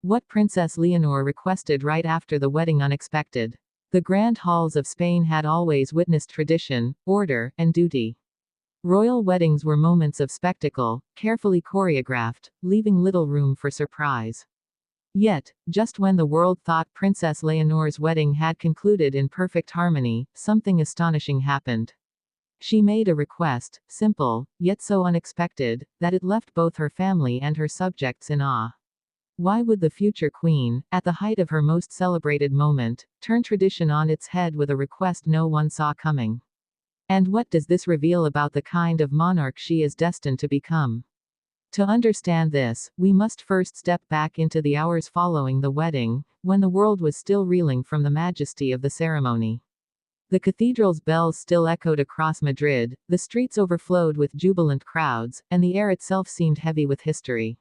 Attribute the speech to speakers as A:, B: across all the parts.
A: What Princess Leonor requested right after the wedding unexpected. The grand halls of Spain had always witnessed tradition, order, and duty. Royal weddings were moments of spectacle, carefully choreographed, leaving little room for surprise. Yet, just when the world thought Princess Leonor's wedding had concluded in perfect harmony, something astonishing happened. She made a request, simple, yet so unexpected, that it left both her family and her subjects in awe. Why would the future queen, at the height of her most celebrated moment, turn tradition on its head with a request no one saw coming? And what does this reveal about the kind of monarch she is destined to become? To understand this, we must first step back into the hours following the wedding, when the world was still reeling from the majesty of the ceremony. The cathedral's bells still echoed across Madrid, the streets overflowed with jubilant crowds, and the air itself seemed heavy with history.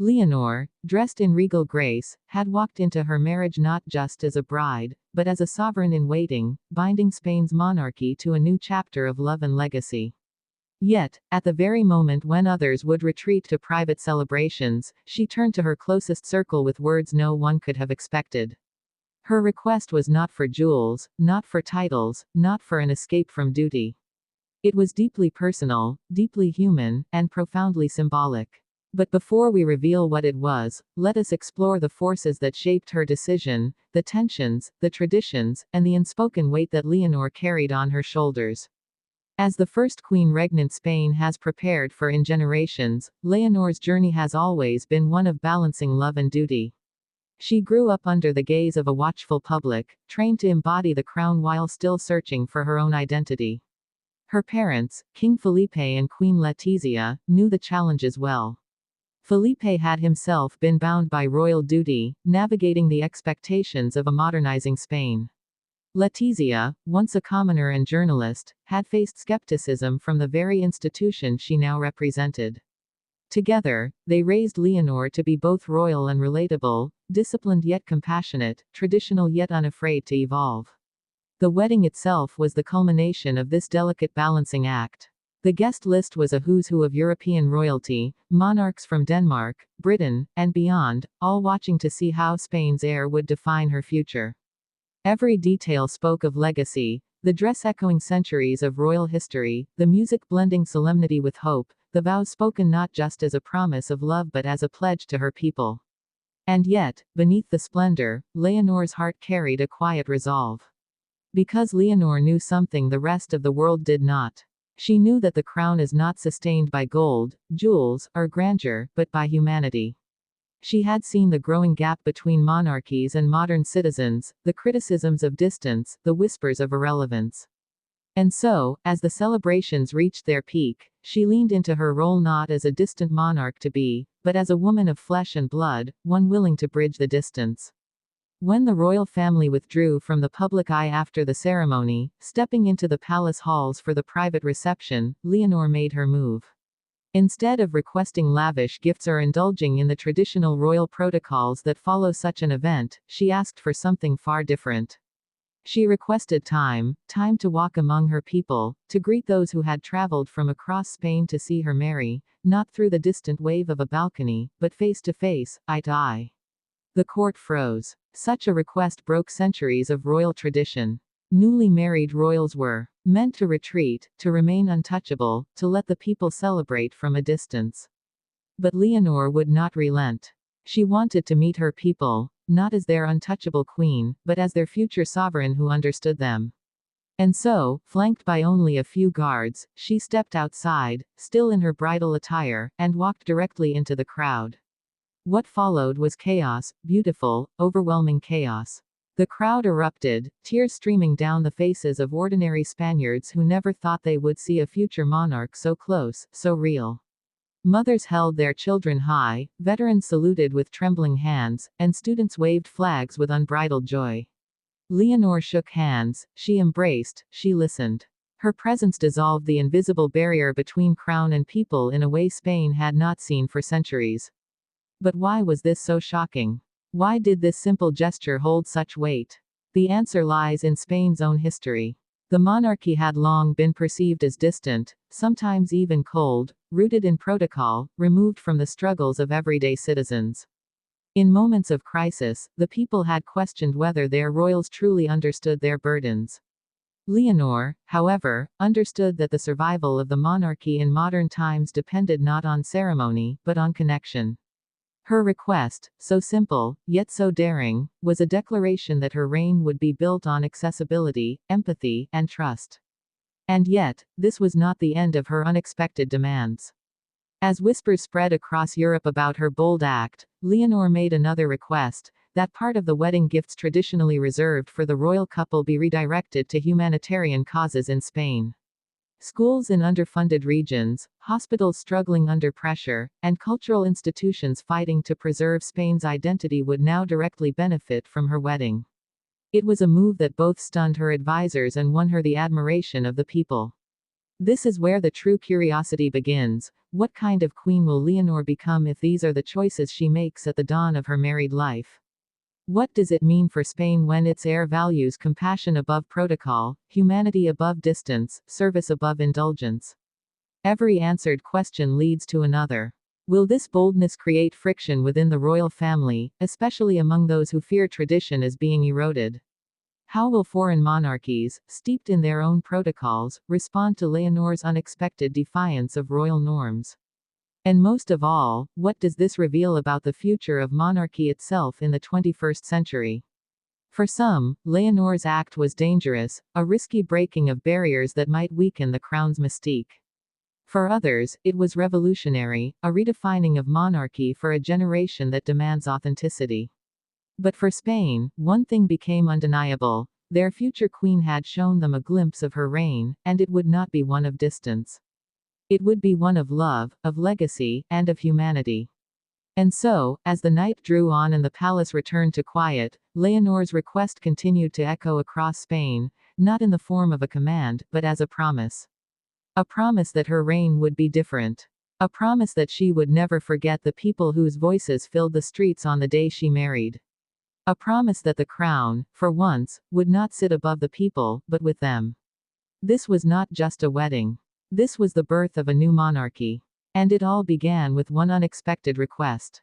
A: Leonor, dressed in regal grace, had walked into her marriage not just as a bride, but as a sovereign in waiting, binding Spain's monarchy to a new chapter of love and legacy. Yet, at the very moment when others would retreat to private celebrations, she turned to her closest circle with words no one could have expected. Her request was not for jewels, not for titles, not for an escape from duty. It was deeply personal, deeply human, and profoundly symbolic. But before we reveal what it was, let us explore the forces that shaped her decision, the tensions, the traditions, and the unspoken weight that Leonor carried on her shoulders. As the first queen regnant Spain has prepared for in generations, Leonor's journey has always been one of balancing love and duty. She grew up under the gaze of a watchful public, trained to embody the crown while still searching for her own identity. Her parents, King Felipe and Queen Letizia, knew the challenges well. Felipe had himself been bound by royal duty, navigating the expectations of a modernizing Spain. Letizia, once a commoner and journalist, had faced skepticism from the very institution she now represented. Together, they raised Leonor to be both royal and relatable, disciplined yet compassionate, traditional yet unafraid to evolve. The wedding itself was the culmination of this delicate balancing act. The guest list was a who's who of European royalty, monarchs from Denmark, Britain, and beyond, all watching to see how Spain's heir would define her future. Every detail spoke of legacy, the dress echoing centuries of royal history, the music blending solemnity with hope, the vows spoken not just as a promise of love but as a pledge to her people. And yet, beneath the splendor, Leonor's heart carried a quiet resolve. Because Leonor knew something the rest of the world did not. She knew that the crown is not sustained by gold, jewels, or grandeur, but by humanity. She had seen the growing gap between monarchies and modern citizens, the criticisms of distance, the whispers of irrelevance. And so, as the celebrations reached their peak, she leaned into her role not as a distant monarch to be, but as a woman of flesh and blood, one willing to bridge the distance. When the royal family withdrew from the public eye after the ceremony, stepping into the palace halls for the private reception, Leonor made her move. Instead of requesting lavish gifts or indulging in the traditional royal protocols that follow such an event, she asked for something far different. She requested time to walk among her people, to greet those who had traveled from across Spain to see her marry, not through the distant wave of a balcony, but face to face, eye to eye. The court froze. Such a request broke centuries of royal tradition. Newly married royals were meant to retreat, to remain untouchable, to let the people celebrate from a distance. But Leonor would not relent. She wanted to meet her people, not as their untouchable queen, but as their future sovereign who understood them. And so, flanked by only a few guards, she stepped outside, still in her bridal attire, and walked directly into the crowd. What followed was chaos, beautiful, overwhelming chaos. The crowd erupted, tears streaming down the faces of ordinary Spaniards who never thought they would see a future monarch so close, so real. Mothers held their children high, veterans saluted with trembling hands, and students waved flags with unbridled joy. Leonor shook hands, she embraced, she listened. Her presence dissolved the invisible barrier between crown and people in a way Spain had not seen for centuries. But why was this so shocking? Why did this simple gesture hold such weight? The answer lies in Spain's own history. The monarchy had long been perceived as distant, sometimes even cold, rooted in protocol, removed from the struggles of everyday citizens. In moments of crisis, the people had questioned whether their royals truly understood their burdens. Leonor, however, understood that the survival of the monarchy in modern times depended not on ceremony, but on connection. Her request, so simple, yet so daring, was a declaration that her reign would be built on accessibility, empathy, and trust. And yet, this was not the end of her unexpected demands. As whispers spread across Europe about her bold act, Leonor made another request: that part of the wedding gifts traditionally reserved for the royal couple be redirected to humanitarian causes in Spain. Schools in underfunded regions, hospitals struggling under pressure, and cultural institutions fighting to preserve Spain's identity would now directly benefit from her wedding. It was a move that both stunned her advisors and won her the admiration of the people. This is where the true curiosity begins. What kind of queen will Leonor become if these are the choices she makes at the dawn of her married life? What does it mean for Spain when its heir values compassion above protocol, humanity above distance, service above indulgence? Every answered question leads to another. Will this boldness create friction within the royal family, especially among those who fear tradition is being eroded? How will foreign monarchies, steeped in their own protocols, respond to Leonor's unexpected defiance of royal norms? And most of all, what does this reveal about the future of monarchy itself in the 21st century? For some, Leonor's act was dangerous, a risky breaking of barriers that might weaken the crown's mystique. For others, it was revolutionary, a redefining of monarchy for a generation that demands authenticity. But for Spain, one thing became undeniable: their future queen had shown them a glimpse of her reign, and it would not be one of distance. It would be one of love, of legacy, and of humanity. And so, as the night drew on and the palace returned to quiet, Leonor's request continued to echo across Spain, not in the form of a command, but as a promise. A promise that her reign would be different. A promise that she would never forget the people whose voices filled the streets on the day she married. A promise that the crown, for once, would not sit above the people, but with them. This was not just a wedding. This was the birth of a new monarchy. And it all began with one unexpected request.